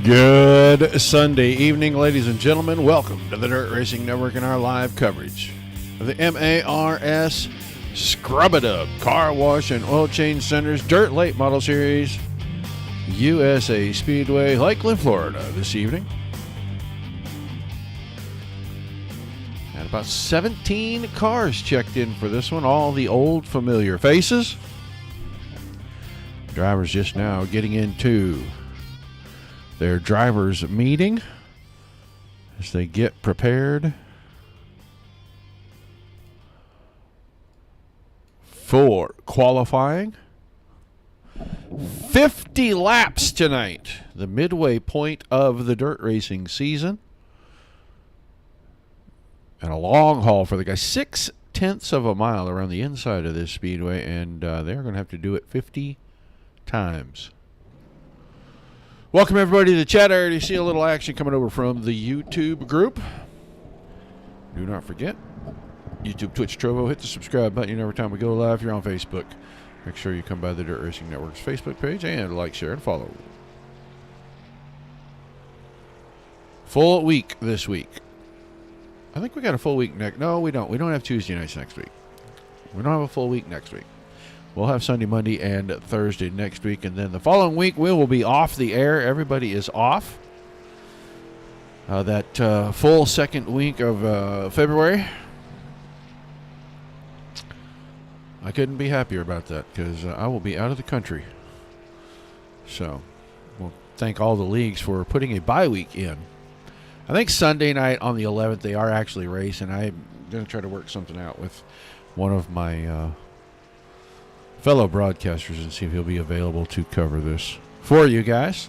Good Sunday evening, ladies and gentlemen. Welcome to the Dirt Racing Network and our live coverage of the MARS ScrubADub Car Wash and Oil Change Centers Dirt Late Model Series USA Speedway, Lakeland, Florida this evening. And about 17 cars checked in for this one, all the old familiar faces. Drivers just now getting into their drivers' meeting as they get prepared for qualifying. 50 laps tonight, the midway point of the dirt racing season. And a long haul for the guys, 0.6 of a mile around the inside of this speedway, and they're going to have to do it 50 times. Welcome everybody to the chat. I already see a little action coming over from the YouTube group. Do not forget, YouTube, Twitch, Trovo, hit the subscribe button every time we go live. If you're on Facebook, make sure you come by the Dirt Racing Network's Facebook page and like, share, and follow. Full week this week. I think we got a full week next. No, we don't. We don't have Tuesday nights next week. We don't have a full week next week. We'll have Sunday, Monday, and Thursday next week. And then the following week, we will be off the air. Everybody is off. That full second week of February. I couldn't be happier about that because I will be out of the country. So we'll thank all the leagues for putting a bye week in. I think Sunday night on the 11th, they are actually racing. I'm going to try to work something out with one of my fellow broadcasters and see if he'll be available to cover this for you guys.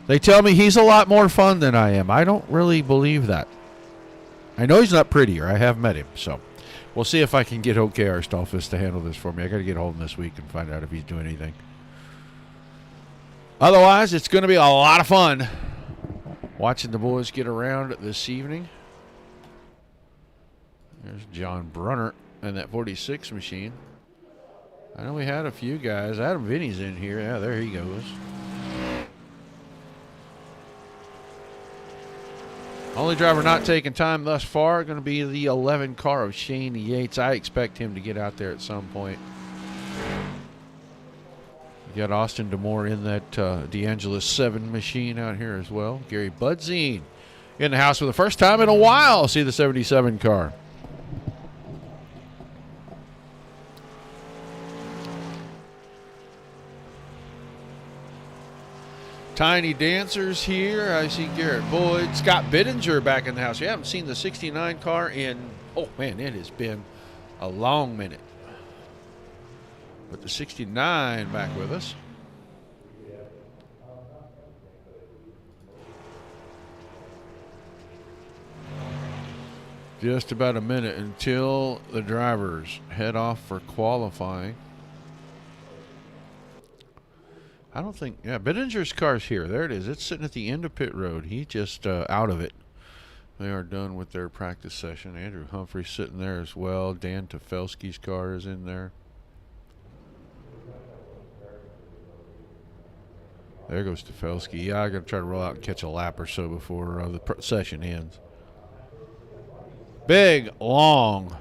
They tell me he's a lot more fun than I am. I don't really believe that. I know he's not prettier. I have met him, so we'll see if I can get OKR Stolfus to handle this for me. I got to get hold of him this week and find out if he's doing anything. Otherwise, it's going to be a lot of fun watching the boys get around this evening. There's John Brunner and that 46 machine. I know we had a few guys. Adam Vinny's in here. Yeah, there he goes. Only driver not taking time thus far going to be the 11 car of Shane Yates. I expect him to get out there at some point. You got Austin DeMore in that DeAngelis 7 machine out here as well. Gary Budzine in the house for the first time in a while. See the 77 car. Tiny Dancers here. I see Garrett Boyd. Scott Bittinger back in the house. We haven't seen the 69 car in, oh man, it has been a long minute. But the 69 back with us. Just about a minute until the drivers head off for qualifying. I don't think, yeah, Bittinger's car's here. There it is. It's sitting at the end of pit road. He just out of it. They are done with their practice session. Andrew Humphrey's sitting there as well. Dan Tefelsky's car is in there. There goes Tefelsky. Yeah, I'm going to try to roll out and catch a lap or so before the session ends. Big, long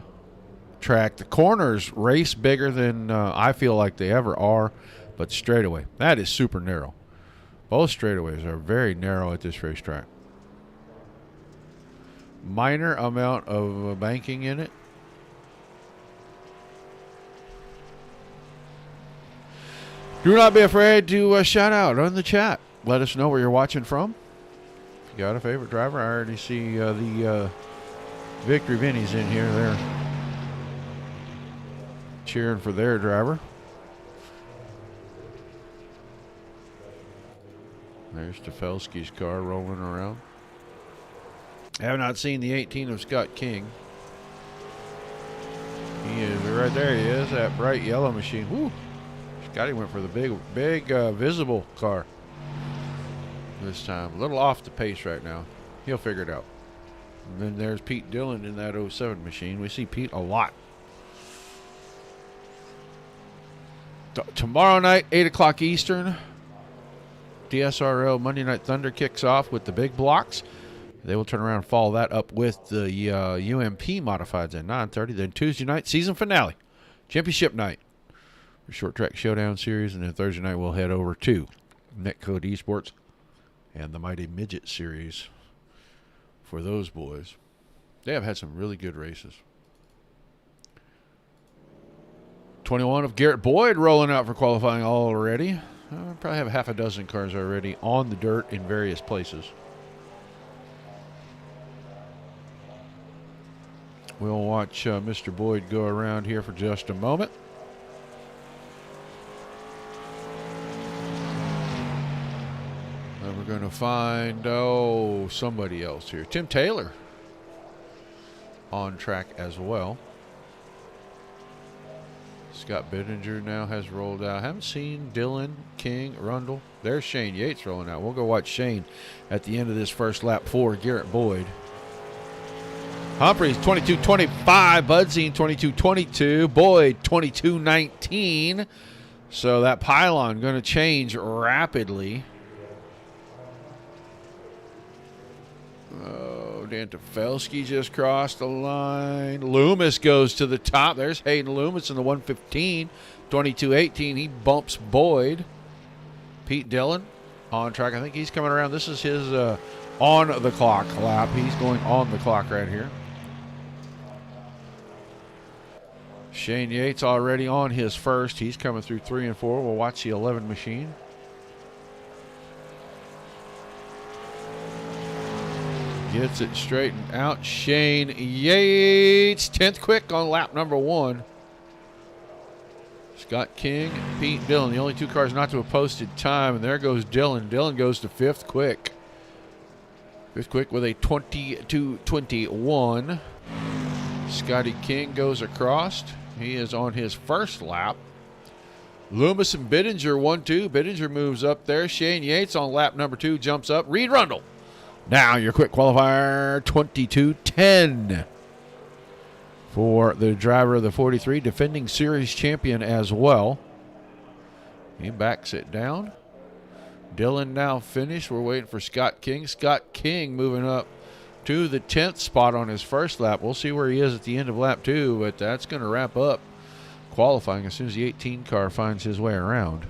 track. The corners race bigger than I feel like they ever are. But straightaway, that is super narrow. Both straightaways are very narrow at this racetrack. Minor amount of banking in it. Do not be afraid to shout out on the chat. Let us know where you're watching from. If you got a favorite driver, I already see the Victory Vinnies in here. They're cheering for their driver. There's Tefelsky's car rolling around. I have not seen the 18 of Scott King. He is right there. He is, that bright yellow machine. Woo! Scotty went for the big visible car this time. A little off the pace right now. He'll figure it out. And then there's Pete Dillon in that 07 machine. We see Pete a lot. Tomorrow night, 8 o'clock Eastern. DSRL Monday Night Thunder kicks off with the big blocks. They will turn around and follow that up with the UMP modifieds at 9:30. Then Tuesday night, season finale, championship night, the Short Track Showdown Series. And then Thursday night, we'll head over to Netcode Esports and the Mighty Midget Series for those boys. They have had some really good races. 21 of Garrett Boyd rolling out for qualifying already. Probably have half a dozen cars already on the dirt in various places. We'll watch Mr. Boyd go around here for just a moment. Then we're going to find, somebody else here. Tim Taylor on track as well. Scott Bittinger now has rolled out. Haven't seen Dylan, King, Rundle. There's Shane Yates rolling out. We'll go watch Shane at the end of this first lap for Garrett Boyd. Humphreys 22.25, Budzine 22.22, Boyd 22.19. So that pylon going to change rapidly. Dan Tefelsky just crossed the line. Loomis goes to the top. There's Hayden Loomis in the 115. 22.18. He bumps Boyd. Pete Dillon on track. I think he's coming around. This is his on-the-clock lap. He's going on the clock right here. Shane Yates already on his first. He's coming through 3 and 4. We'll watch the 11 machine. Gets it straightened out. Shane Yates, 10th quick on lap number 1. Scott King, Pete Dillon, the only 2 cars not to have posted time. And there goes Dillon. Dillon goes to 5th quick. 5th quick with a 22.21. Scotty King goes across. He is on his first lap. Loomis and Bittinger 1-2. Bittinger moves up there. Shane Yates on lap number 2 jumps up. Reed Rundle. Now your quick qualifier, 22.10 for the driver of the 43, defending series champion as well. He backs it down. Dillon now finished. We're waiting for Scott King. Scott King moving up to the 10th spot on his first lap. We'll see where he is at the end of lap 2, but that's going to wrap up qualifying as soon as the 18 car finds his way around.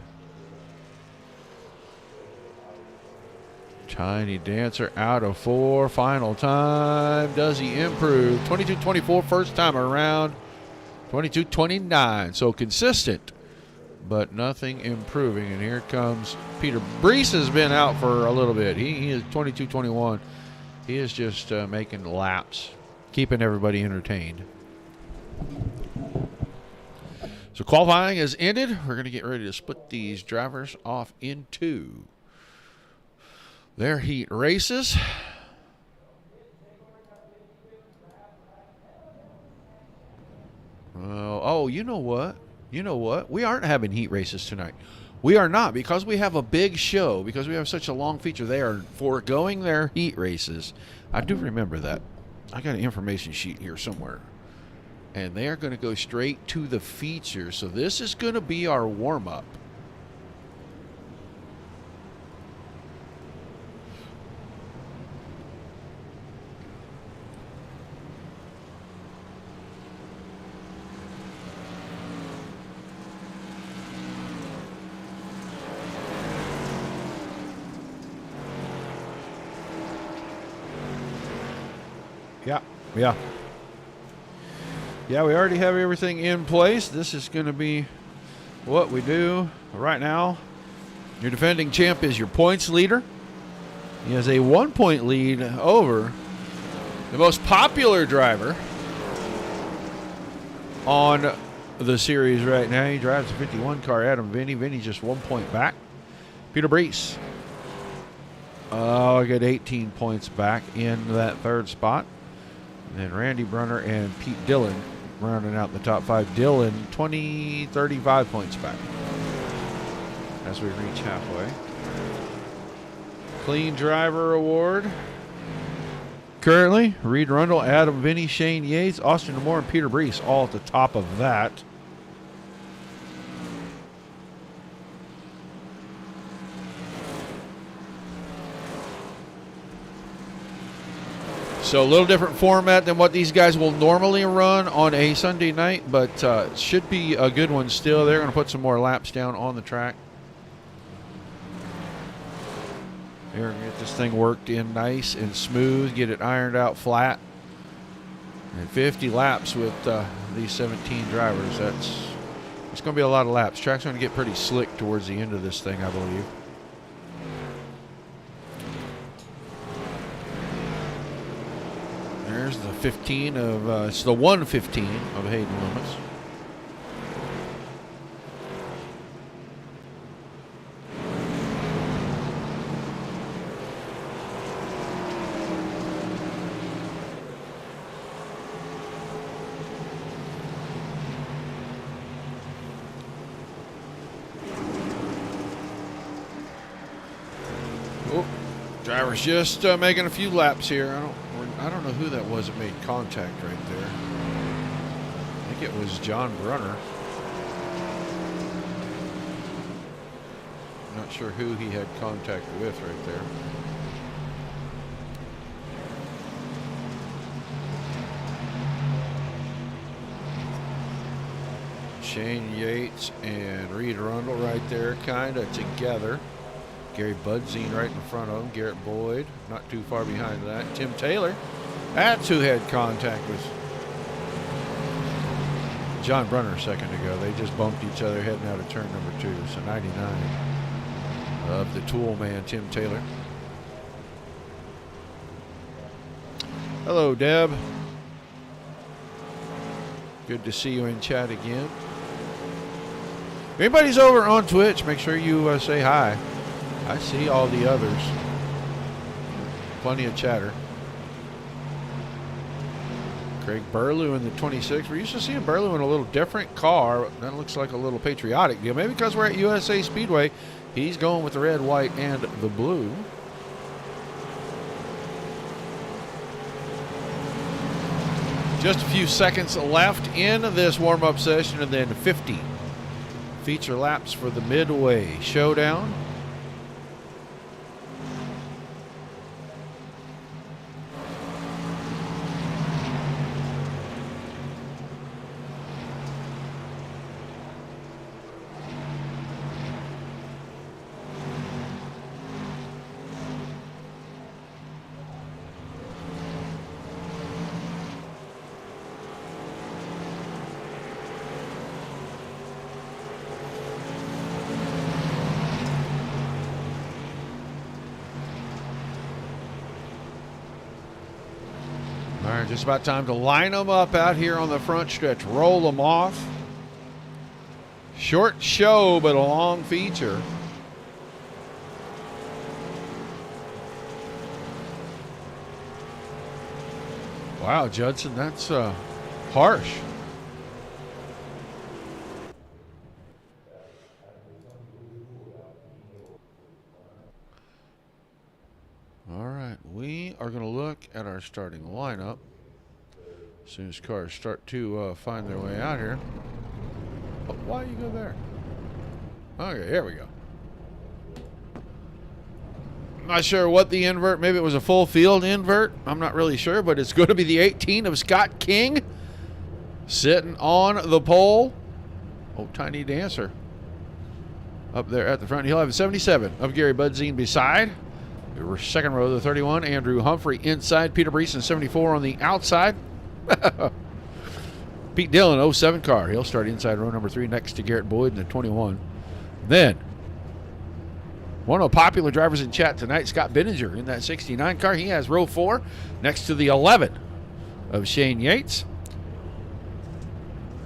Tiny Dancer out of 4. Final time. Does he improve? 22.24 first time around. 22.29. So consistent, but nothing improving. And here comes Peter Brees. Has been out for a little bit. He is 22.21. He is just making laps, keeping everybody entertained. So qualifying has ended. We're going to get ready to split these drivers off into their heat races. You know what? You know what? We aren't having heat races tonight. We are not, because we have a big show, because we have such a long feature. They are foregoing their heat races. I do remember that. I got an information sheet here somewhere. And they are going to go straight to the feature. So this is going to be our warm-up. Yeah, we already have everything in place. This is going to be what we do right now. Your defending champ is your points leader. He has a 1-point lead over the most popular driver on the series right now. He drives a 51 car, Adam Vinny. Vinny's just 1 point back. Peter Brees. I got 18 points back in that third spot. And then Randy Brunner and Pete Dillon rounding out the top 5. Dillon, 35 points back as we reach halfway. Clean Driver Award. Currently, Reed Rundle, Adam Vinny, Shane Yates, Austin Moore, and Peter Brees all at the top of that. So a little different format than what these guys will normally run on a Sunday night, but should be a good one still. They're going to put some more laps down on the track. They're going to get this thing worked in nice and smooth, get it ironed out flat. And 50 laps with these 17 drivers. It's going to be a lot of laps. Track's going to get pretty slick towards the end of this thing, I believe. There's the 15 of, it's the 115 of Hayden Loomis. Oh, driver's just making a few laps here. I don't know who that was that made contact right there. I think it was John Brunner. Not sure who he had contact with right there. Shane Yates and Reed Rundle right there, kind of together. Gary Budzine right in front of him. Garrett Boyd not too far behind that. Tim Taylor, that's who had contact with John Brunner a second ago. They just bumped each other heading out of turn number 2. So 99 of the tool man, Tim Taylor. Hello, Deb. Good to see you in chat again. If anybody's over on Twitch, make sure you say hi. I see all the others. Plenty of chatter. Craig Burlew in the 26. We're used to seeing Burlew in a little different car. That looks like a little patriotic deal. Maybe because we're at USA Speedway, he's going with the red, white, and the blue. Just a few seconds left in this warm-up session, and then 50 feature laps for the Midway Showdown. All right, just about time to line them up out here on the front stretch. Roll them off. Short show, but a long feature. Wow, Judson, that's harsh. All right, we are going to look at our starting lineup as soon as cars start to find their way out here. Oh, why you go there? Okay, here we go. I'm not sure what the invert, maybe it was a full field invert. I'm not really sure, but it's going to be the 18 of Scott King sitting on the pole. Oh, Tiny Dancer up there at the front. He'll have 77 of Gary Budzine beside. Second row, the 31, Andrew Humphrey inside. Peter Breesen, 74 on the outside. Pete Dillon, 07 car. He'll start inside row number 3 next to Garrett Boyd in the 21. Then, one of the popular drivers in chat tonight, Scott Benninger in that 69 car. He has row 4 next to the 11 of Shane Yates.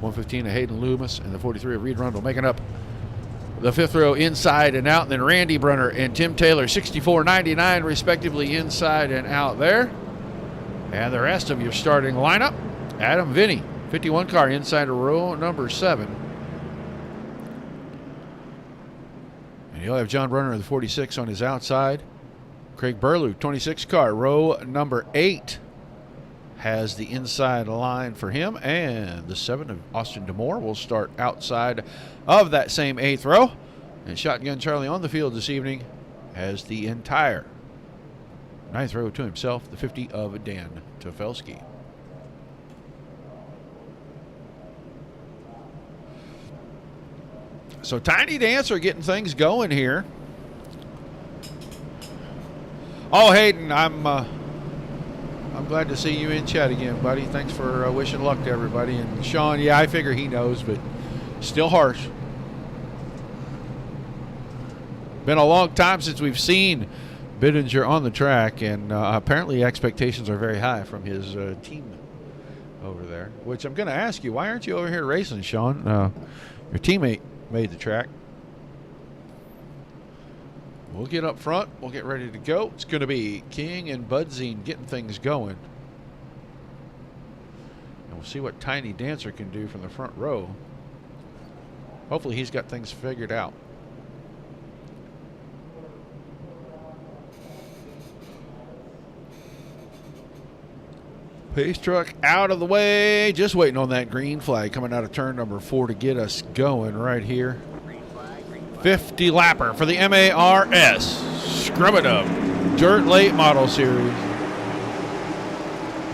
115 of Hayden Loomis and the 43 of Reed Rundle making up the 5th row inside and out. And then Randy Brunner and Tim Taylor, 64-99 respectively inside and out there. And the rest of your starting lineup, Adam Vinny, 51 car inside of row number 7. And you'll have John Brunner of the 46 on his outside. Craig Burlew, 26 car, row number 8. Has the inside line for him, and the 7 of Austin DeMore will start outside of that same 8th row. And Shotgun Charlie on the field this evening has the entire Ninth row to himself, the 50 of Dan Tofelski. So Tiny Dancer getting things going here. Oh, Hayden, I'm glad to see you in chat again, buddy. Thanks for wishing luck to everybody. And Sean, yeah, I figure he knows, but still harsh. Been a long time since we've seen Bittinger on the track, and apparently expectations are very high from his team over there. Which I'm going to ask you, why aren't you over here racing, Sean? Your teammate made the track. We'll get up front. We'll get ready to go. It's going to be King and Budzine getting things going. And we'll see what Tiny Dancer can do from the front row. Hopefully he's got things figured out. Pace truck out of the way. Just waiting on that green flag coming out of turn number 4 to get us going right here. 50 lapper for the MARS ScrubADub Dirt Late Model Series.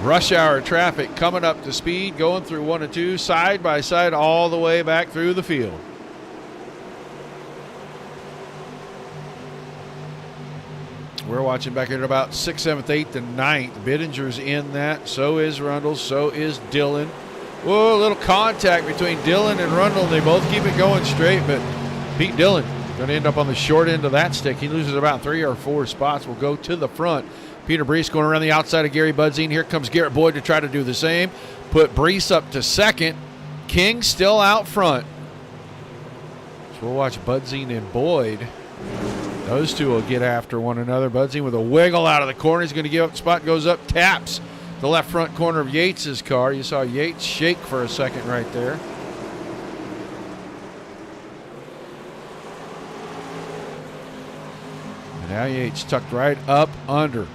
Rush hour traffic coming up to speed, going through 1 and 2, side by side, all the way back through the field. We're watching back here at about 6th, 7th, 8th, and 9th. Bittinger's in that. So is Rundle. So is Dillon. Whoa, a little contact between Dillon and Rundle. They both keep it going straight, but Pete Dillon going to end up on the short end of that stick. He loses about 3 or 4 spots. Will go to the front. Peter Brees going around the outside of Gary Budzine. Here comes Garrett Boyd to try to do the same. Put Brees up to second. King still out front. So we'll watch Budzine and Boyd. Those two will get after one another. Budzine with a wiggle out of the corner. He's going to give up the spot. Goes up, taps the left front corner of Yates's car. You saw Yates shake for a second right there. And now Yates tucked right up under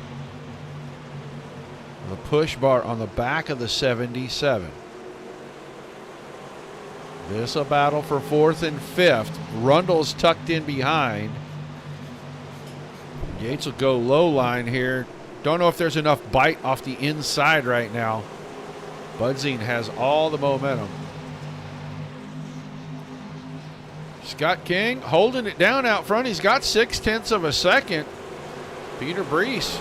the push bar on the back of the 77. This a battle for 4th and 5th. Rundle's tucked in behind. Yates will go low line here. Don't know if there's enough bite off the inside right now. Budzine has all the momentum. Scott King holding it down out front. He's got 0.6 of a second. Peter Brees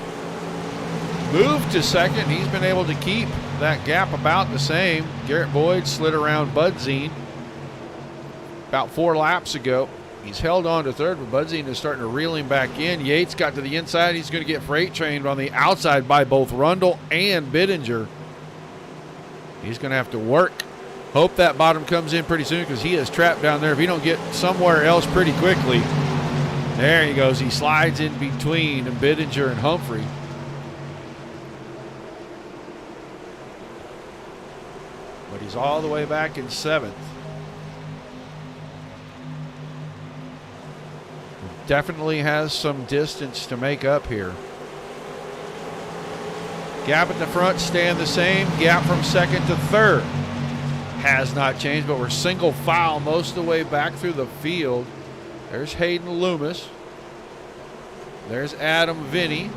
moved to second. He's been able to keep that gap about the same. Garrett Boyd slid around Budzine about 4 laps ago. He's held on to third, but Budzine is starting to reel him back in. Yates got to the inside. He's going to get freight trained on the outside by both Rundle and Bittinger. He's going to have to work. Hope that bottom comes in pretty soon because he is trapped down there. If he don't get somewhere else pretty quickly. There he goes. He slides in between Bittinger and Humphrey. But he's all the way back in 7th. Definitely has some distance to make up here. Gap at the front staying the same. Gap from 2nd to 3rd has not changed, but we're single file most of the way back through the field. There's Hayden Loomis. There's Adam Vinny.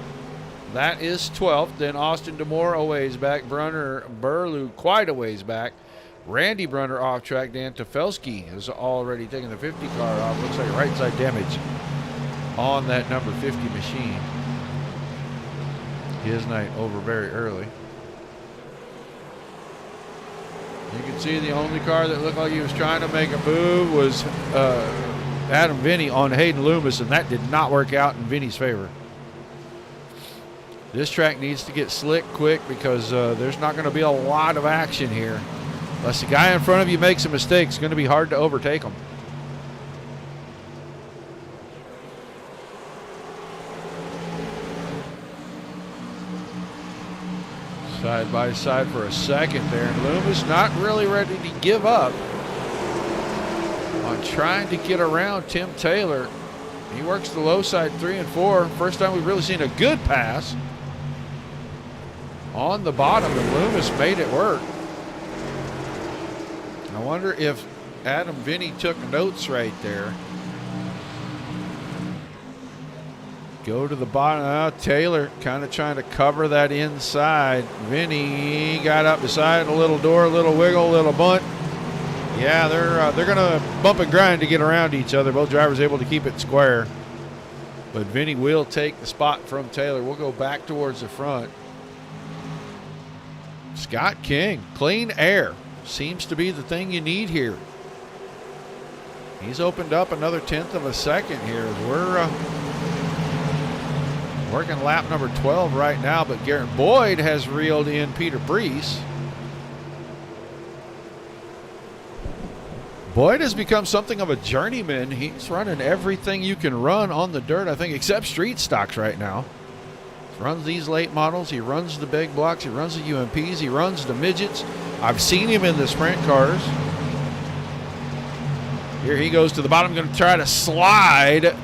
That is 12th. Then Austin DeMore a ways back. Brunner Burlew quite a ways back. Randy Brunner off track. Dan Tofelski has already taken the 50 car off. Looks like right side damage on that number 50 machine. His night over very early. You can see the only car that looked like he was trying to make a move was Adam Vinny on Hayden Loomis, and that did not work out in Vinny's favor. This track needs to get slick quick because there's not going to be a lot of action here. Unless the guy in front of you makes a mistake, it's going to be hard to overtake him. Side by side for a second there, and Loomis not really ready to give up on trying to get around Tim Taylor. He works the low side 3 and 4. First time we've really seen a good pass on the bottom, and Loomis made it work. I wonder if Adam Vinny took notes right there. Go to the bottom. Taylor kind of trying to cover that inside. Vinny got up beside a little door, a little wiggle, a little bunt. Yeah, they're going to bump and grind to get around each other. Both drivers able to keep it square. But Vinny will take the spot from Taylor. We'll go back towards the front. Scott King, clean air. Seems to be the thing you need here. He's opened up another 1/10 of a second here. We're working lap number 12 right now, but Garrett Boyd has reeled in Peter Brees. Boyd has become something of a journeyman. He's running everything you can run on the dirt, I think, except street stocks right now. He runs these late models. He runs the big blocks. He runs the UMPs. He runs the midgets. I've seen him in the sprint cars. Here he goes to the bottom, going to try to slide.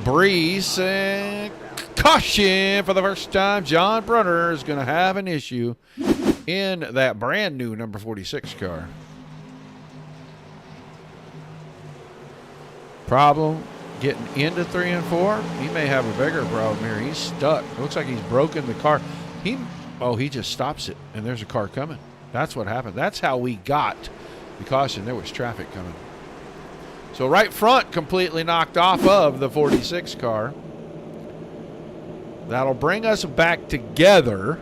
Brees, and caution for the first time. John Brunner is going to have an issue in that brand new number 46 car. Problem getting into 3 and 4. He may have a bigger problem here. He's stuck. It looks like he's broken the car. He just stops it, and there's a car coming. That's what happened. That's how we got the caution. There was traffic coming. So right front completely knocked off of the 46 car. That'll bring us back together.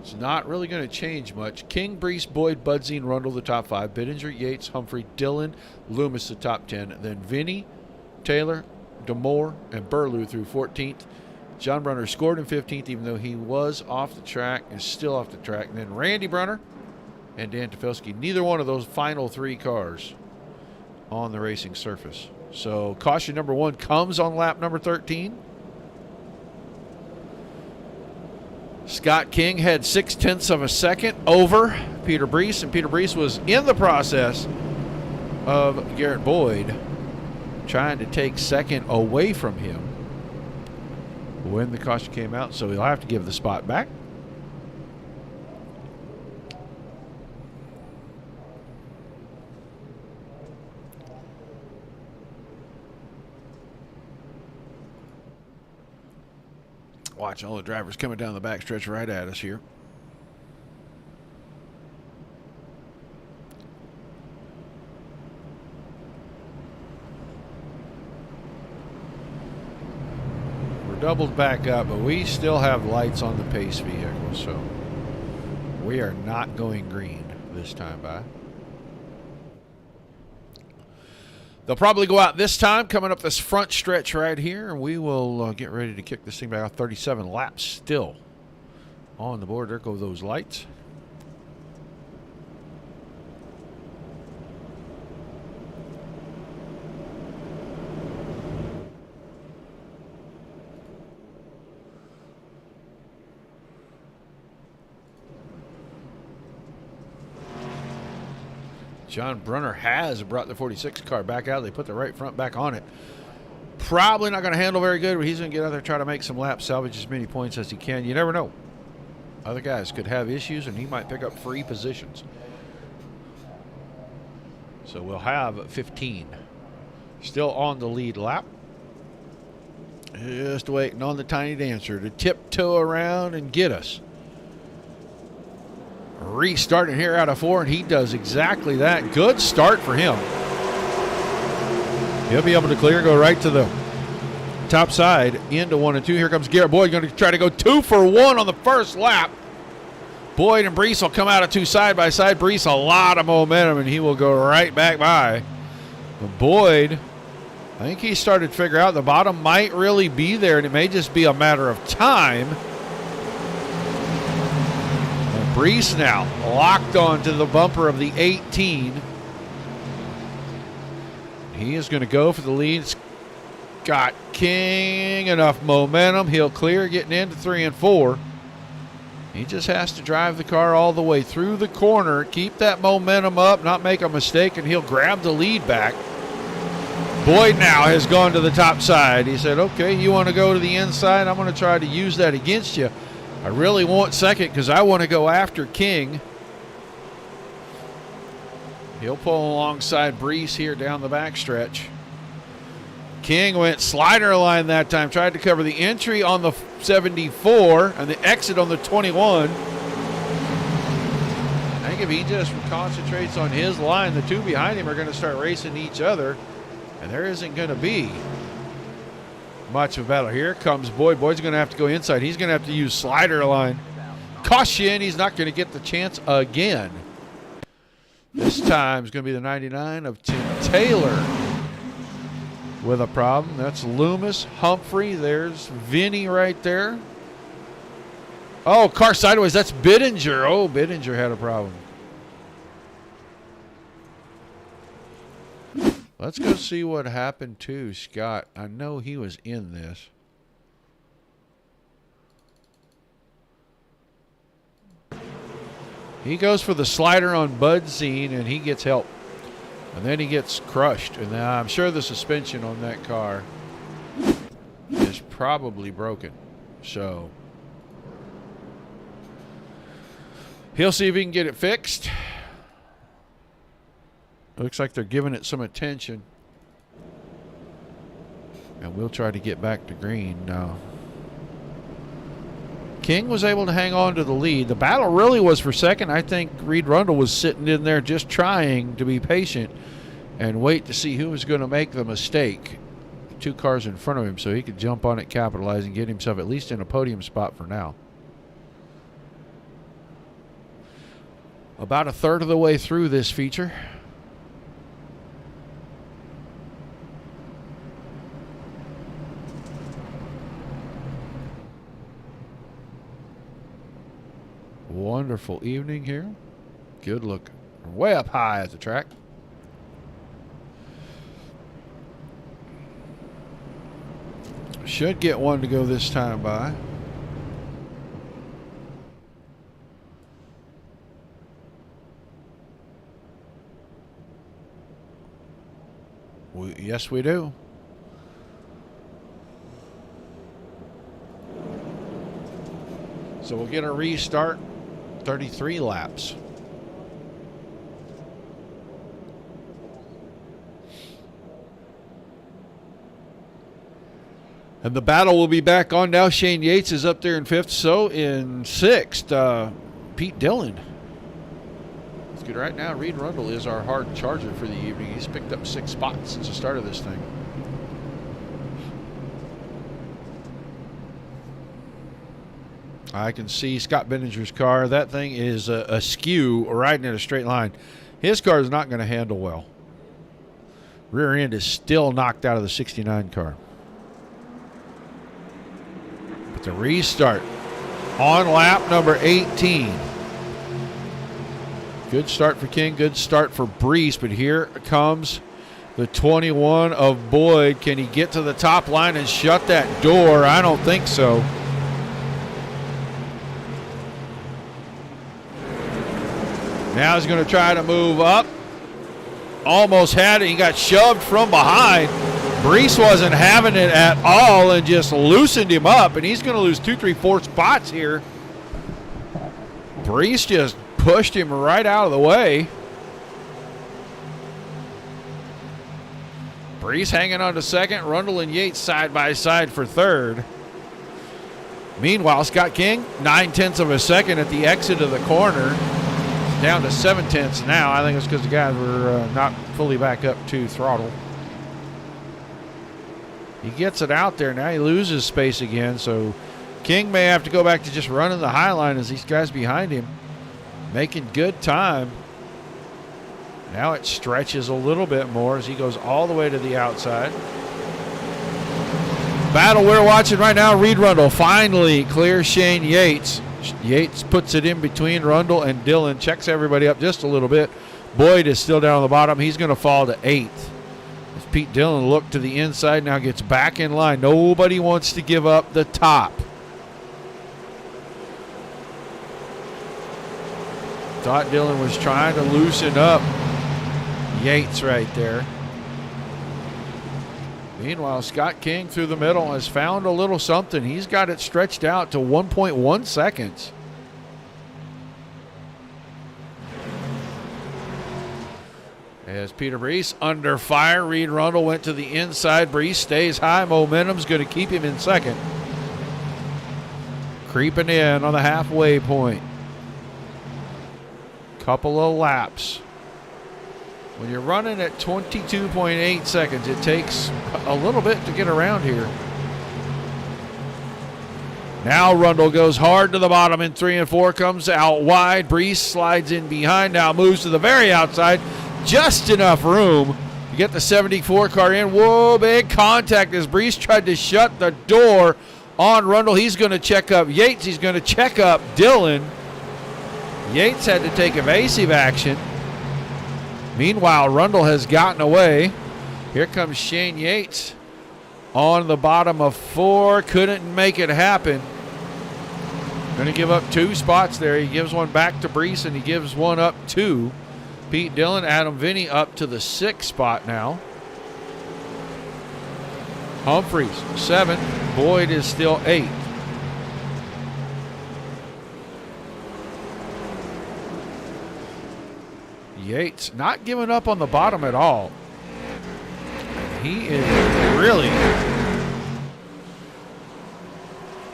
It's not really going to change much. King, Brees, Boyd, Budzine, Rundle, the top 5. Bittinger, Yates, Humphrey, Dillon, Loomis, the top 10. Then Vinny, Taylor, DeMore, and Burlew through 14th. John Brunner scored in 15th, even though he was off the track, is still off the track. And then Randy Brunner and Dan Tefelsky, neither one of those final 3 cars on the racing surface. So caution number 1 comes on lap number 13. Scott King had 0.6 of a second over Peter Brees, and Peter Brees was in the process of Garrett Boyd trying to take second away from him when the caution came out, so he'll have to give the spot back. Watch all the drivers coming down the backstretch right at us here. We're doubled back up, but we still have lights on the pace vehicle, so we are not going green this time by. They'll probably go out this time, coming up this front stretch right here, and we will get ready to kick this thing back off. 37 laps still on the board. There go those lights. John Brunner has brought the 46 car back out. They put the right front back on it. Probably not going to handle very good, but he's going to get out there and try to make some laps, salvage as many points as he can. You never know. Other guys could have issues, and he might pick up free positions. So we'll have 15. Still on the lead lap. Just waiting on the Tiny Dancer to tiptoe around and get us. Restarting here out of 4, and he does exactly that. Good start for him. He'll be able to clear, go right to the top side into 1 and 2. Here comes Garrett Boyd, going to try to go 2 for 1 on the first lap. Boyd and Brees will come out of 2 side by side. Brees a lot of momentum, and he will go right back by. But Boyd, I think he started to figure out the bottom might really be there, and it may just be a matter of time. Brees now locked onto the bumper of the 18. He is going to go for the lead. Scott King, enough momentum. He'll clear getting into 3 and 4. He just has to drive the car all the way through the corner, keep that momentum up, not make a mistake, and he'll grab the lead back. Boyd now has gone to the top side. He said, okay, you want to go to the inside? I'm going to try to use that against you. I really want second because I want to go after King. He'll pull alongside Brees here down the backstretch. King went slider line that time, tried to cover the entry on the 74 and the exit on the 21. I think if he just concentrates on his line, the two behind him are going to start racing each other, and there isn't going to be much of a battle. Here comes Boyd. Boyd's going to have to go inside. He's going to have to use slider line. Caution, he's not going to get the chance again. This time is going to be the 99 of Tim Taylor with a problem. That's Loomis, Humphrey. There's Vinny right there. Oh, car sideways. That's Bittinger. Oh, Bittinger had a problem. Let's go see what happened to Scott. I know he was in this. He goes for the slider on Budzine, and he gets help. And then he gets crushed. And I'm sure the suspension on that car is probably broken. So he'll see if he can get it fixed. Looks like they're giving it some attention. And we'll try to get back to green now. King was able to hang on to the lead. The battle really was for second. I think Reed Rundle was sitting in there just trying to be patient and wait to see who was going to make the mistake. 2 cars in front of him, so he could jump on it, capitalize, and get himself at least in a podium spot for now. About a third of the way through this feature. Wonderful evening here. Good look. Way up high at the track. Should get one to go this time by. Yes, we do. So we'll get a restart. 33 laps. And the battle will be back on now. Shane Yates is up there in 5th. So in 6th, Pete Dillon. Let's get right now. Reed Rundle is our hard charger for the evening. He's picked up 6 spots since the start of this thing. I can see Scott Bittinger's car. That thing is askew, riding in a straight line. His car is not going to handle well. Rear end is still knocked out of the 69 car. But the restart on lap number 18. Good start for King, good start for Brees, but here comes the 21 of Boyd. Can he get to the top line and shut that door? I don't think so. Now he's going to try to move up. Almost had it. He got shoved from behind. Brees wasn't having it at all and just loosened him up, and he's going to lose 2, 3, 4 spots here. Brees just pushed him right out of the way. Brees hanging on to second. Rundle and Yates side by side for third. Meanwhile, Scott King, 9/10 of a second at the exit of the corner. Down to 7/10 now. I think it's because the guys were not fully back up to throttle. He gets it out there. Now he loses space again. So King may have to go back to just running the high line as these guys behind him making good time. Now it stretches a little bit more as he goes all the way to the outside. Battle we're watching right now. Reed Rundle finally clears Shane Yates. Yates puts it in between Rundle and Dillon, checks everybody up just a little bit. Boyd is still down on the bottom. He's going to fall to 8th. As Pete Dillon looked to the inside, now gets back in line. Nobody wants to give up the top. Thought Dillon was trying to loosen up Yates right there. Meanwhile, Scott King through the middle has found a little something. He's got it stretched out to 1.1 seconds. As Peter Brees under fire. Reed Rundle went to the inside. Brees stays high. Momentum's going to keep him in second. Creeping in on the halfway point. Couple of laps. When you're running at 22.8 seconds, it takes a little bit to get around here. Now Rundle goes hard to the bottom in 3 and 4, comes out wide. Brees slides in behind, now moves to the very outside. Just enough room to get the 74 car in. Whoa, big contact as Brees tried to shut the door on Rundle. He's going to check up Yates. He's going to check up Dillon. Yates had to take evasive action. Meanwhile, Rundle has gotten away. Here comes Shane Yates on the bottom of 4. Couldn't make it happen. Going to give up 2 spots there. He gives one back to Brees, and he gives one up to Pete Dillon. Adam Vinny up to the 6th spot now. Humphreys 7. Boyd is still 8. Yates not giving up on the bottom at all. He is really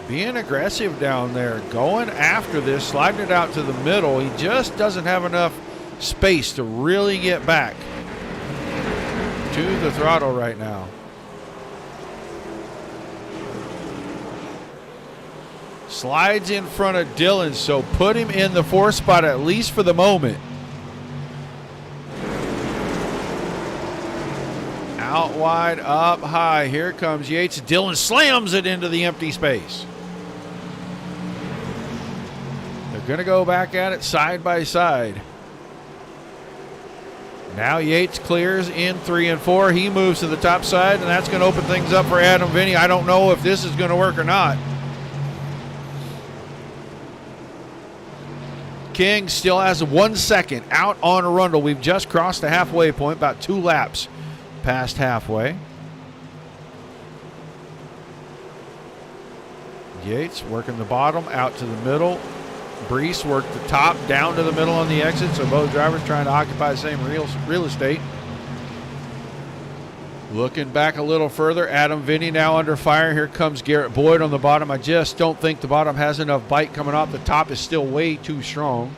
being aggressive down there, going after this, sliding it out to the middle. He just doesn't have enough space to really get back to the throttle right now. Slides in front of Dillon, so put him in the 4th spot at least for the moment. Out wide, up high. Here comes Yates. Dillon slams it into the empty space. They're going to go back at it side by side. Now Yates clears in 3 and 4. He moves to the top side, and that's going to open things up for Adam Vinny. I don't know if this is going to work or not. King still has 1 second out on Rundle. We've just crossed the halfway point, about 2 laps past halfway. Yates working the bottom out to the middle. Brees worked the top down to the middle on the exit, so both drivers trying to occupy the same real estate. Looking back a little further, Adam Vinny now under fire. Here comes Garrett Boyd on the bottom. I just don't think the bottom has enough bite coming off. The top is still way too strong.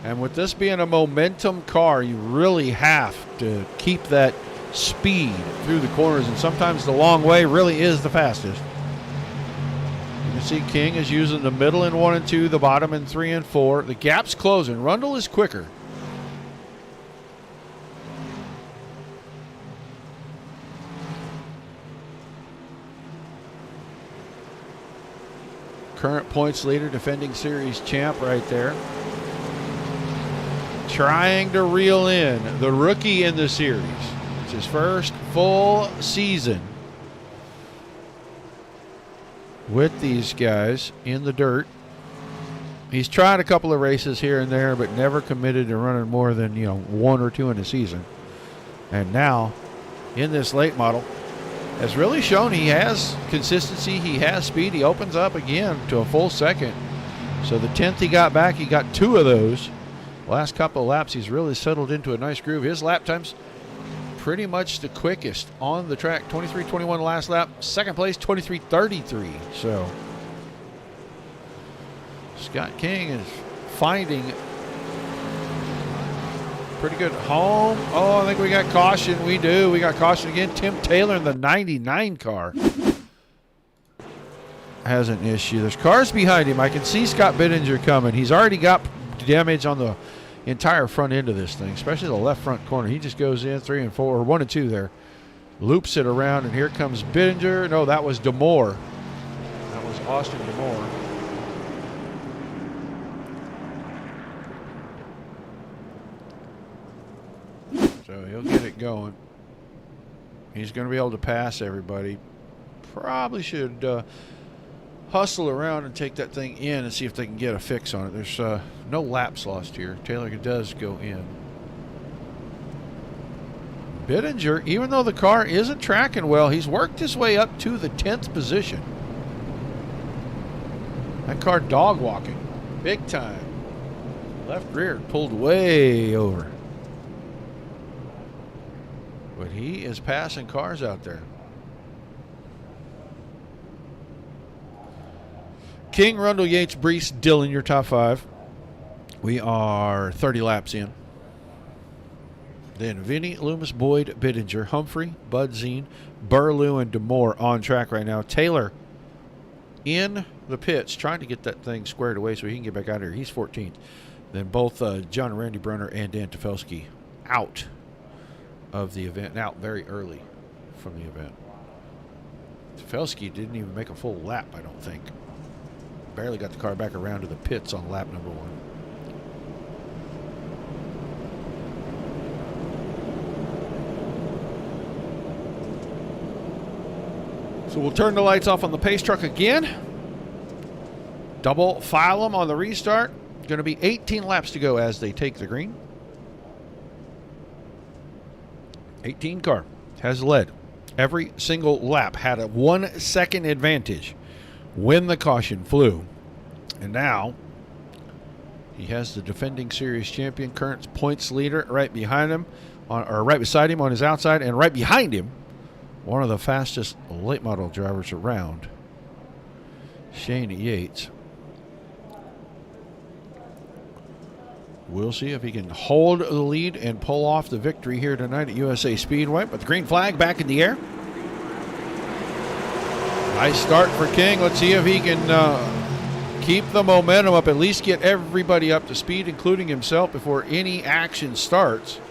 And with this being a momentum car, you really have to keep that speed through the corners, and sometimes the long way really is the fastest. You can see King is using the middle in 1 and 2, the bottom in 3 and 4. The gap's closing. Rundle is quicker. Current points leader, defending series champ right there. Trying to reel in the rookie in the series. It's his first full season with these guys in the dirt. He's tried a couple of races here and there, but never committed to running more than 1 or 2 in a season. And now, in this late model, has really shown he has consistency, he has speed. He opens up again to a full second. So the 10th he got back, he got 2 of those. Last couple of laps, he's really settled into a nice groove. His lap times pretty much the quickest on the track. 23:21 last lap. Second place, 23:33. So Scott King is finding pretty good home. Oh, I think we got caution. We do. We got caution again. Tim Taylor in the 99 car has an issue. There's cars behind him. I can see Scott Bittinger coming. He's already got damage on the entire front end of this thing, especially the left front corner. He just goes in 3 and 4, or 1 and 2 there. Loops it around, and here comes Bittinger. No, that was DeMoore. That was Austin DeMoore. So he'll get it going. He's going to be able to pass everybody. Probably should hustle around and take that thing in and see if they can get a fix on it. There's no laps lost here. Taylor does go in. Bittinger, even though the car isn't tracking well, he's worked his way up to the 10th position. That car dog walking big time. Left rear pulled way over. But he is passing cars out there. King, Rundle, Yates, Brees, Dillon, your top 5. We are 30 laps in. Then Vinny, Loomis, Boyd, Bittinger, Humphrey, Bud Zine, Burlew, and DeMoore on track right now. Taylor in the pits trying to get that thing squared away so he can get back out here. He's 14th. Then both John and Randy Brunner and Dan Tefelsky out of the event, out very early from the event. Tefelsky didn't even make a full lap, I don't think. Barely got the car back around to the pits on lap number 1. So we'll turn the lights off on the pace truck again. Double file them on the restart. Going to be 18 laps to go as they take the green. 18 car has led every single lap, had a 1 second advantage when the caution flew. And now he has the defending series champion, current points leader, right behind him, or right beside him on his outside, and right behind him, one of the fastest late model drivers around, Shane Yates. We'll see if he can hold the lead and pull off the victory here tonight at USA Speedway. But the green flag back in the air. Nice start for King. Let's see if he can keep the momentum up, at least get everybody up to speed, including himself, before any action starts.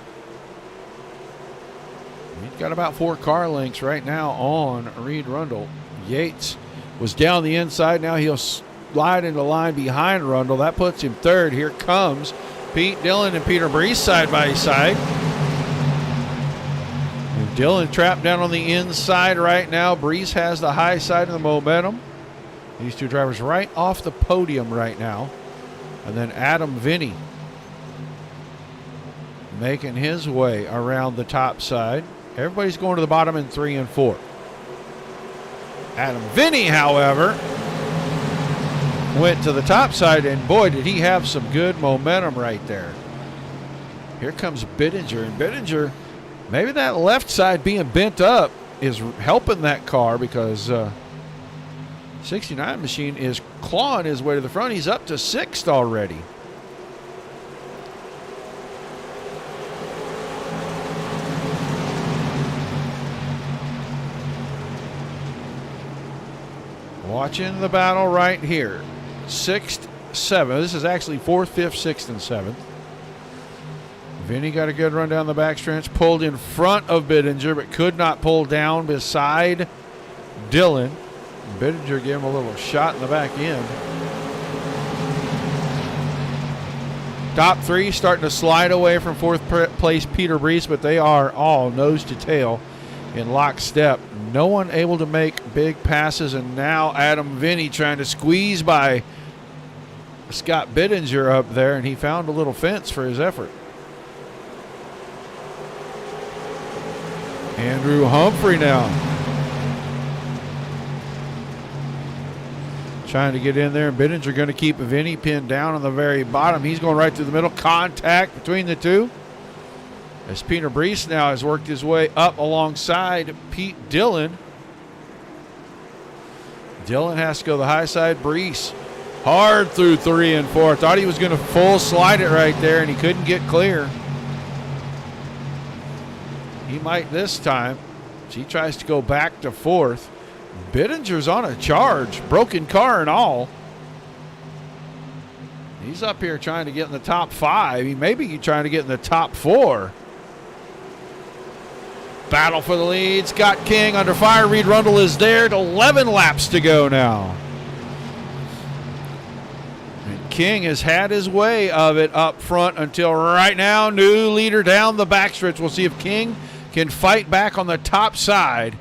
He's got about 4 car lengths right now on Reed Rundle. Yates was down the inside. Now he'll slide into the line behind Rundle. That puts him 3rd. Here comes Pete Dillon and Peter Brees side by side. And Dillon trapped down on the inside right now. Brees has the high side of the momentum. These two drivers right off the podium right now. And then Adam Vinny making his way around the top side. Everybody's going to the bottom in 3 and 4. Adam Vinny, however, went to the top side, and boy, did he have some good momentum right there. Here comes Bittinger, and Bittinger, maybe that left side being bent up is helping that car, because 69 machine is clawing his way to the front. He's up to 6th already. Watching the battle right here. 6th, 7th. This is actually 4th, 5th, 6th, and 7th. Vinny got a good run down the backstretch. Pulled in front of Bittinger, but could not pull down beside Dillon. Bittinger gave him a little shot in the back end. Top 3 starting to slide away from 4th place Peter Brees, but they are all nose to tail in lockstep. No one able to make big passes, and now Adam Vinny trying to squeeze by Scott Bittinger up there, and he found a little fence for his effort. Andrew Humphrey now trying to get in there, and Bittinger going to keep Vinny pinned down on the very bottom. He's going right through the middle. Contact between the two, as Peter Brees now has worked his way up alongside Pete Dillon. Dillon has to go the high side. Brees hard through 3 and 4. Thought he was going to full slide it right there, and he couldn't get clear. He might this time. He tries to go back to 4th. Bittinger's on a charge, broken car and all. He's up here trying to get in the top 5. He may be trying to get in the top 4. Battle for the lead. Scott King under fire. Reed Rundle is there. 11 laps to go now. And King has had his way of it up front until right now. New leader down the backstretch. We'll see if King can fight back on the top side.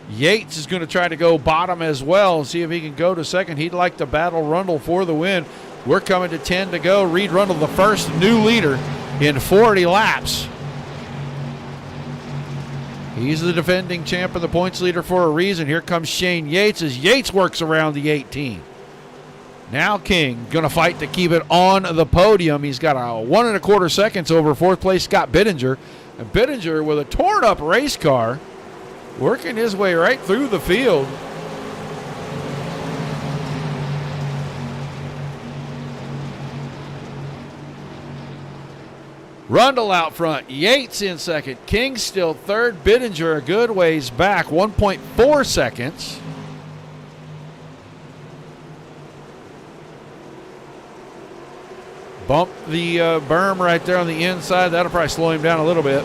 Yates is going to try to go bottom as well and see if he can go to 2nd. He'd like to battle Rundle for the win. We're coming to 10 to go. Reed Rundle, the first new leader in 40 laps. He's the defending champ and the points leader for a reason. Here comes Shane Yates as Yates works around the 18. Now King going to fight to keep it on the podium. He's got a 1 1/4 seconds over 4th place Scott Bittinger. And Bittinger with a torn up race car working his way right through the field. Rundle out front, Yates in second, King still third, Bittinger a good ways back, 1.4 seconds. Bump the berm right there on the inside. That'll probably slow him down a little bit.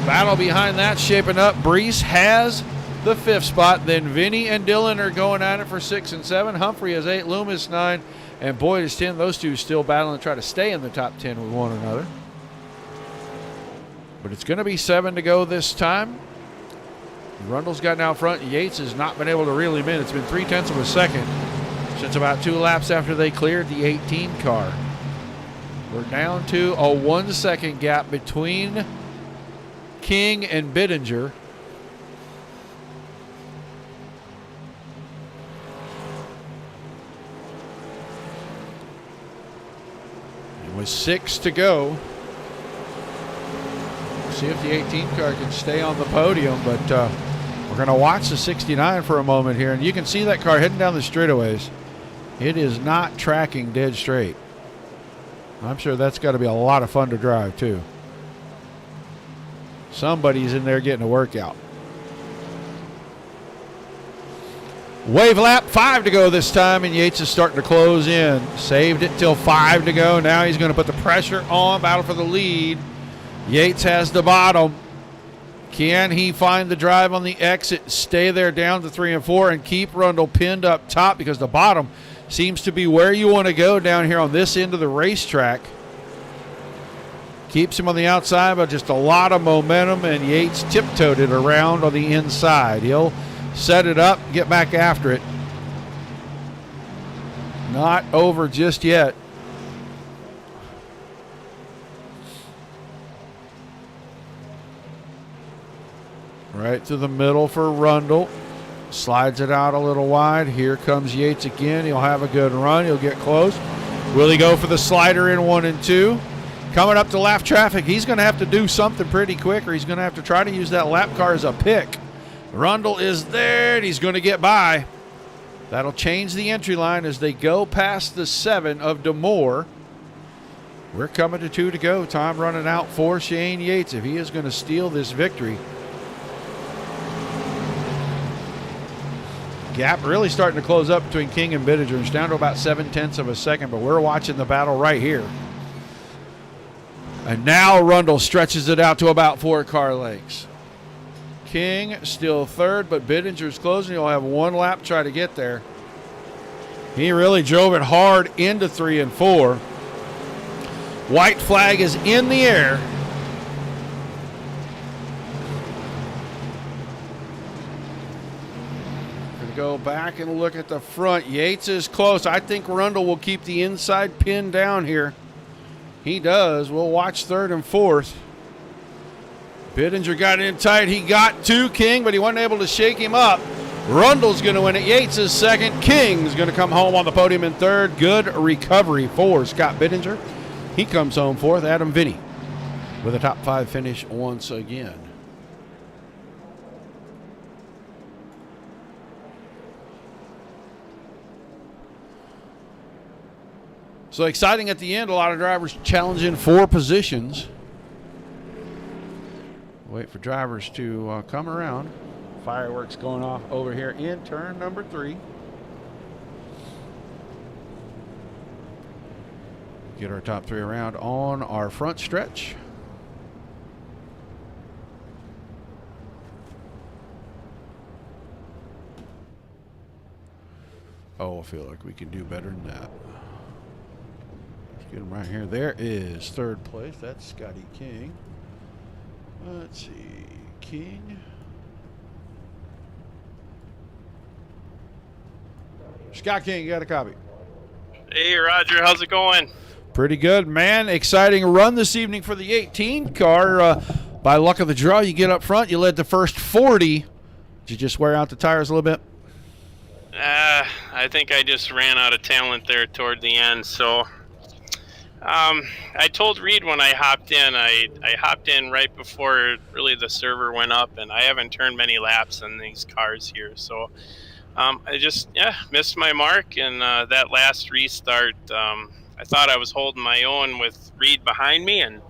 Battle behind that shaping up. Brees has the 5th spot. Then Vinny and Dylan are going at it for 6 and 7. Humphrey has 8, Loomis 9, and Boyd is 10. Those two still battling to try to stay in the top 10 with one another. But it's going to be 7 to go this time. Rundle's gotten out front. Yates has not been able to reel him in. It's been 0.3 of a second since about 2 laps after they cleared the 18 car. We're down to a 1 second gap between King and Bittinger. And with 6 to go, see if the 18 car can stay on the podium, but we're going to watch the 69 for a moment here, and you can see that car heading down the straightaways. It is not tracking dead straight. I'm sure that's got to be a lot of fun to drive, too. Somebody's in there getting a workout. Wave lap, 5 to go this time, and Yates is starting to close in. Saved it till 5 to go. Now he's going to put the pressure on, battle for the lead. Yates has the bottom. Can he find the drive on the exit, stay there down to 3 and 4, and keep Rundle pinned up top, because the bottom seems to be where you want to go down here on this end of the racetrack. Keeps him on the outside, but just a lot of momentum, and Yates tiptoed it around on the inside. He'll set it up, get back after it. Not over just yet. Right to the middle for Rundle. Slides it out a little wide. Here comes Yates again. He'll have a good run. He'll get close. Will he go for the slider in 1 and 2? Coming up to lap traffic, he's going to have to do something pretty quick, or he's going to have to try to use that lap car as a pick. Rundle is there, and he's going to get by. That'll change the entry line as they go past the 7 of DeMoore. We're coming to 2 to go. Time running out for Shane Yates if he is going to steal this victory. Gap really starting to close up between King and Bittinger. It's down to about 0.7 of a second, but we're watching the battle right here. And now Rundle stretches it out to about 4 car lengths. King still third, but Bittinger's closing. He'll have 1 lap to try to get there. He really drove it hard into 3 and 4. White flag is in the air. Go back and look at the front. Yates is close. I think Rundle will keep the inside pin down here. He does. We'll watch 3rd and 4th. Bittinger got in tight. He got to King, but he wasn't able to shake him up. Rundle's going to win it. Yates is 2nd. King's going to come home on the podium in 3rd. Good recovery for Scott Bittinger. He comes home 4th. Adam Vinny with a top 5 finish once again. So exciting at the end. A lot of drivers challenging for positions. Wait for drivers to come around. Fireworks going off over here in turn number 3. Get our top 3 around on our front stretch. Oh, I feel like we can do better than that. Get him right here. There is 3rd place. That's Scotty King. Let's see. King. Scott King, you got a copy. Hey, Roger. How's it going? Pretty good, man. Exciting run this evening for the 18 car. By luck of the draw, you get up front. You led the first 40. Did you just wear out the tires a little bit? I think I just ran out of talent there toward the end, so I told Reed when I hopped in, I hopped in right before really the server went up, and I haven't turned many laps in these cars here. So I just, missed my mark, and that last restart, I thought I was holding my own with Reed behind me, and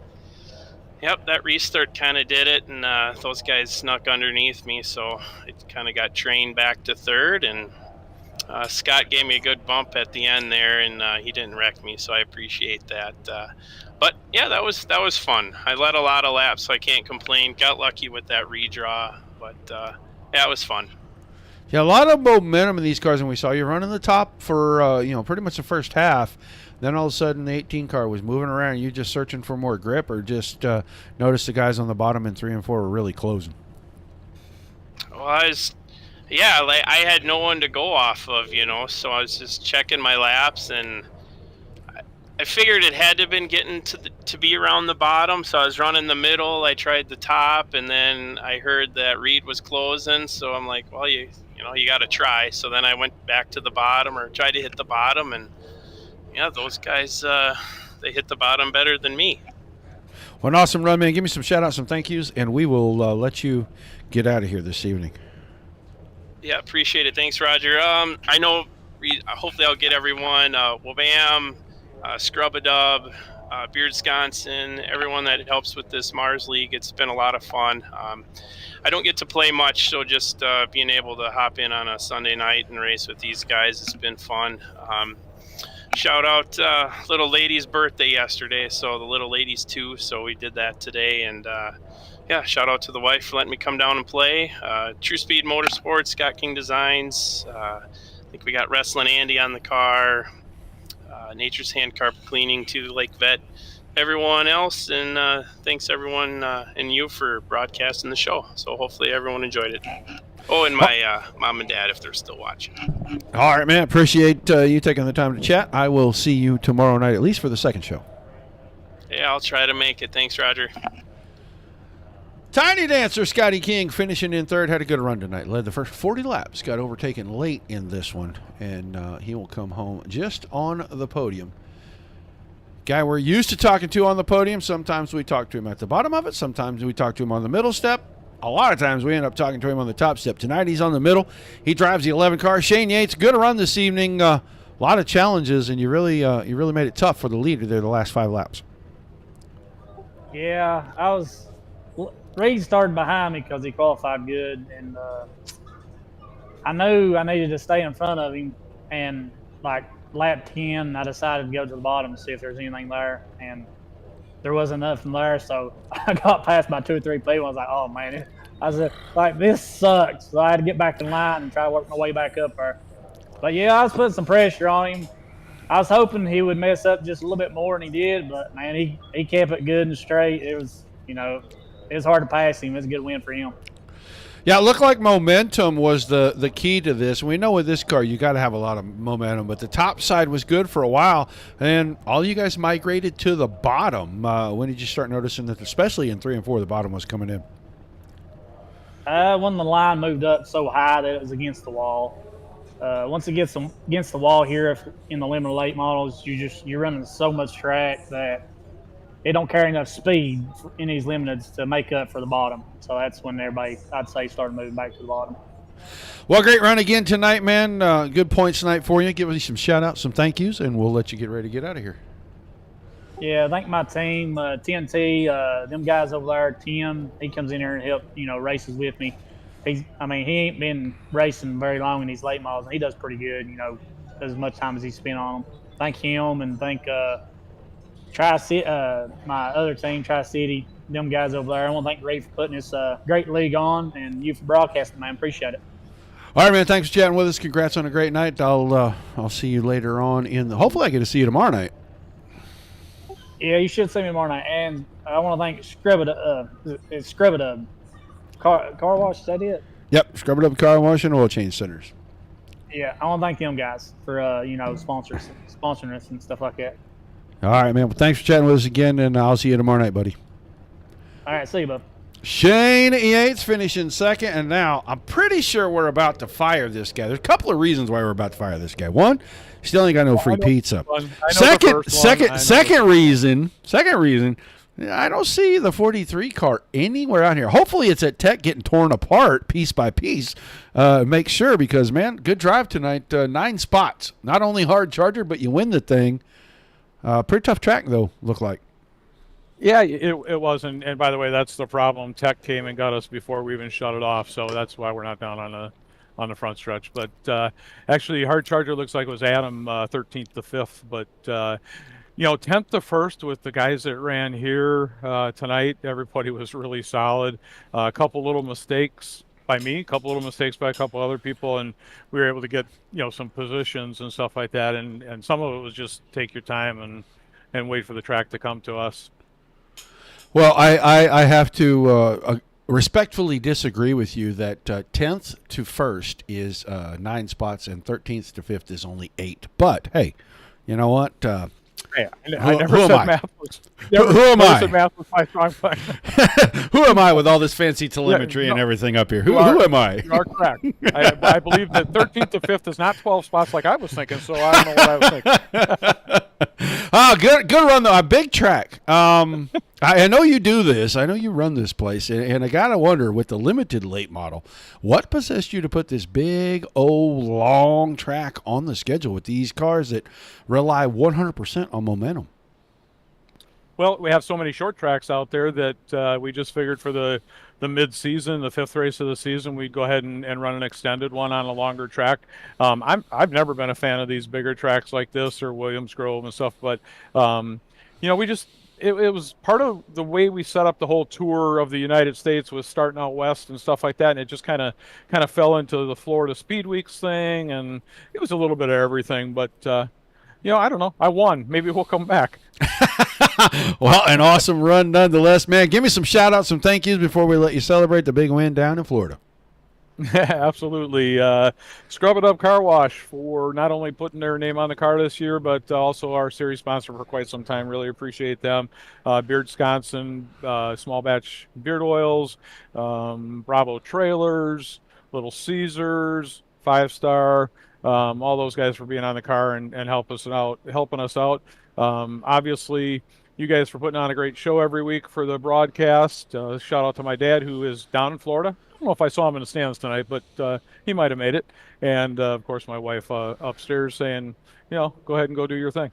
yep, that restart kind of did it, and those guys snuck underneath me, so it kind of got trained back to third, and Scott gave me a good bump at the end there, and he didn't wreck me, so I appreciate that. But yeah, that was fun. I led a lot of laps, so I can't complain. Got lucky with that redraw, but yeah, it was fun. Yeah, a lot of momentum in these cars, and we saw you running the top for pretty much the first half. Then all of a sudden, the 18 car was moving around. You just searching for more grip, or just noticed the guys on the bottom in 3 and 4 were really closing? Well, I had no one to go off of, so I was just checking my laps, and I figured it had to have been getting to be around the bottom, so I was running the middle. I tried the top, and then I heard that Reed was closing, so I'm like, well, you got to try. So then I went back to the bottom, or tried to hit the bottom, and yeah, those guys, they hit the bottom better than me. Well, an awesome run, man. Give me some shout-outs, some thank yous, and we will let you get out of here this evening. Yeah, appreciate it. Thanks, Roger. I know, hopefully I'll get everyone, Wabam, ScrubADub, Beardsconsin, everyone that helps with this Mars League. It's been a lot of fun. I don't get to play much, so just being able to hop in on a Sunday night and race with these guys has been fun. Shout out little lady's birthday yesterday, so the little lady's 2, so we did that today, and yeah, shout out to the wife for letting me come down and play. True Speed Motorsports, Scott King Designs. I think we got Wrestling Andy on the car. Nature's Hand Carpet Cleaning to Lake Vet. Everyone else, and thanks everyone and you for broadcasting the show. So hopefully everyone enjoyed it. Oh, and my mom and dad, if they're still watching. All right, man. Appreciate you taking the time to chat. I will see you tomorrow night, at least for the second show. Yeah, I'll try to make it. Thanks, Roger. Tiny Dancer Scotty King finishing in third, had a good run tonight. Led the first 40 laps, got overtaken late in this one, and he will come home just on the podium. Guy we're used to talking to on the podium. Sometimes we talk to him at the bottom of it. Sometimes we talk to him on the middle step. A lot of times we end up talking to him on the top step. Tonight he's on the middle. He drives the 11 car. Shane Yates, good run this evening. A lot of challenges, and you really made it tough for the leader there the last 5 laps. Yeah, Reed started behind me because he qualified good, and I knew I needed to stay in front of him. And like lap 10, I decided to go to the bottom to see if there's anything there, and there wasn't nothing there. So I got past my 2 or 3 people. I was like, oh man, I said, like, this sucks. So I had to get back in line and try to work my way back up there. But yeah, I was putting some pressure on him. I was hoping he would mess up just a little bit more, and he did. But man, he kept it good and straight. It was, it was hard to pass him. It was a good win for him. Yeah, it looked like momentum was the key to this. We know with this car you got to have a lot of momentum, but the top side was good for a while, and all you guys migrated to the bottom. When did you start noticing that, especially in 3 and 4, the bottom was coming in? When the line moved up so high that it was against the wall. Once it gets against the wall here, in the limited late models, you're running so much track that it don't carry enough speed in these limiteds to make up for the bottom. So that's when everybody, I'd say, started moving back to the bottom. Well, great run again tonight, man. Good points tonight for you. Give us some shout-outs, some thank yous, and we'll let you get ready to get out of here. Yeah, thank my team, TNT, them guys over there. Tim, he comes in here and help, races with me. He ain't been racing very long in these late models, and he does pretty good, as much time as he spent on them. Thank him, and thank Tri-City, my other team, Tri-City, them guys over there. I want to thank Ray for putting this great league on, and you for broadcasting, man. Appreciate it. All right, man. Thanks for chatting with us. Congrats on a great night. I'll see you later on hopefully I get to see you tomorrow night. Yeah, you should see me tomorrow night. And I want to thank ScrubADub. Car wash, is that it? Yep, ScrubADub Car Wash and Oil Change Centers. Yeah, I want to thank them guys for sponsoring us and stuff like that. All right, man. Well, thanks for chatting with us again, and I'll see you tomorrow night, buddy. All right, see you, bud. Shane Yates finishing second, and now I'm pretty sure we're about to fire this guy. There's a couple of reasons why we're about to fire this guy. One, still ain't got no free pizza. Second reason, I don't see the 43 car anywhere out here. Hopefully it's at Tech getting torn apart piece by piece. Make sure, because, man, good drive tonight. 9 spots. Not only hard charger, but you win the thing. Pretty tough track, though, look like. Yeah, it was, and by the way, that's the problem. Tech came and got us before we even shut it off, so that's why we're not down on the front stretch. But actually, hard charger looks like it was Adam 13th to 5th, but 10th to 1st with the guys that ran here tonight. Everybody was really solid. A couple little mistakes by me, a couple little mistakes by a couple other people, and we were able to get some positions and stuff like that. And some of it was just take your time and wait for the track to come to us. Well, I have to respectfully disagree with you that 10th to 1st is 9 spots and 13th to 5th is only 8. But, hey, you know what? Hey, I never said math was. Who am I? Said math was my strong point. Who am I with all this fancy telemetry and everything up here? Who am I? You are correct. I believe that 13th to 5th is not 12 spots like I was thinking, so I don't know what I was thinking. Good run, though. A big track. I know you do this. I know you run this place, and I got to wonder, with the limited late model, what possessed you to put this big, long track on the schedule with these cars that rely 100% on momentum? Well, we have so many short tracks out there that we just figured for the mid-season, the 5th race of the season, we'd go ahead and run an extended one on a longer track. I've never been a fan of these bigger tracks like this or Williams Grove and stuff, but we just it was part of the way we set up the whole tour of the United States, was starting out west and stuff like that, and it just kind of fell into the Florida Speed Weeks thing, and it was a little bit of everything, but I don't know. I won. Maybe we'll come back. Well, an awesome run nonetheless, man. Give me some shout-outs, some thank yous before we let you celebrate the big win down in Florida. Absolutely. ScrubADub Car Wash for not only putting their name on the car this year, but also our series sponsor for quite some time. Really appreciate them. Beard Wisconsin, small batch beard oils, Bravo Trailers, Little Caesars, 5-Star, all those guys for being on the car and helping us out. Obviously, you guys for putting on a great show every week for the broadcast. Shout out to my dad, who is down in Florida. I don't know if I saw him in the stands tonight, but he might have made it. And, of course, my wife upstairs saying, go ahead and go do your thing.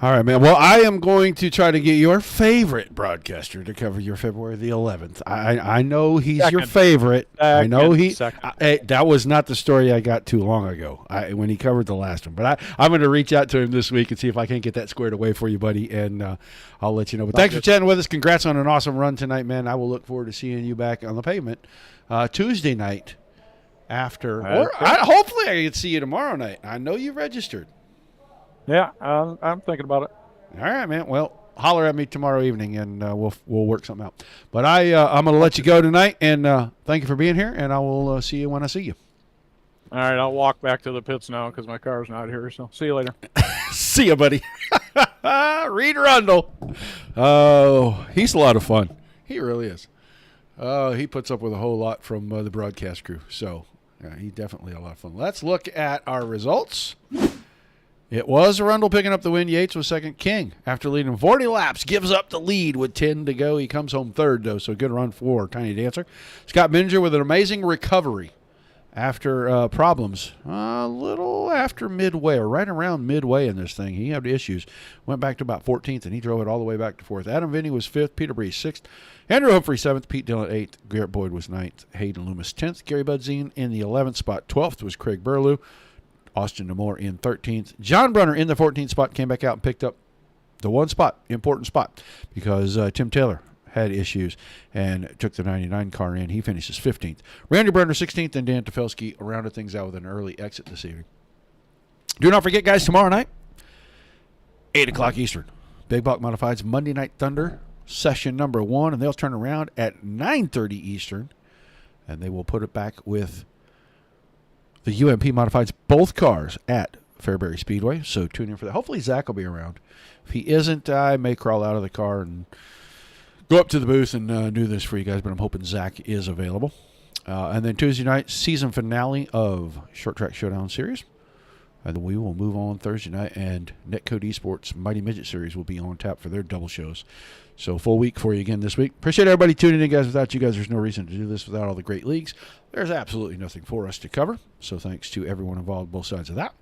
All right, man. Well, I am going to try to get your favorite broadcaster to cover your February the 11th. I know he's your favorite. I know that was not the story I got too long ago when he covered the last one. But I'm going to reach out to him this week and see if I can't get that squared away for you, buddy, and I'll let you know. But thanks for chatting with us. Congrats on an awesome run tonight, man. I will look forward to seeing you back on the pavement Tuesday night after. Hopefully I can see you tomorrow night. I know you registered. Yeah, I'm thinking about it. All right, man. Well, holler at me tomorrow evening, and we'll work something out. But I'm going to let you go tonight, and thank you for being here, and I will see you when I see you. All right, I'll walk back to the pits now because my car's not here, so see you later. See you, buddy. Reed Rundle. Oh, he's a lot of fun. He really is. He puts up with a whole lot from the broadcast crew, so he's definitely a lot of fun. Let's look at our results. It was Arundel picking up the win. Yates was second. King, after leading 40 laps, gives up the lead with 10 to go. He comes home third, though, so good run for Tiny Dancer. Scott Binger with an amazing recovery after problems. A little after midway, or right around midway in this thing. He had issues. Went back to about 14th, and he drove it all the way back to 4th. Adam Vinny was 5th. Peter Breeze 6th. Andrew Humphrey 7th. Pete Dillon 8th. Garrett Boyd was 9th. Hayden Loomis 10th. Gary Budzine in the 11th spot. 12th was Craig Burlew. Austin Demore in 13th. John Brunner in the 14th spot, came back out and picked up the one spot, important spot, because Tim Taylor had issues and took the 99 car in. He finishes 15th. Randy Brunner 16th, and Dan Tefelsky rounded things out with an early exit this evening. Do not forget, guys, tomorrow night, 8 o'clock Eastern, Big Block Modifieds Monday Night Thunder, session number 1, and they'll turn around at 9:30 Eastern, and they will put it back with the UMP Modifieds, both cars at Fairbury Speedway, so tune in for that. Hopefully Zach will be around. If he isn't, I may crawl out of the car and go up to the booth and do this for you guys, but I'm hoping Zach is available. And then Tuesday night, season finale of Short Track Showdown Series. And then we will move on Thursday night, and Netcode Esports Mighty Midget Series will be on tap for their double shows. So full week for you again this week. Appreciate everybody tuning in, guys. Without you guys, there's no reason to do this without all the great leagues. There's absolutely nothing for us to cover. So thanks to everyone involved, both sides of that.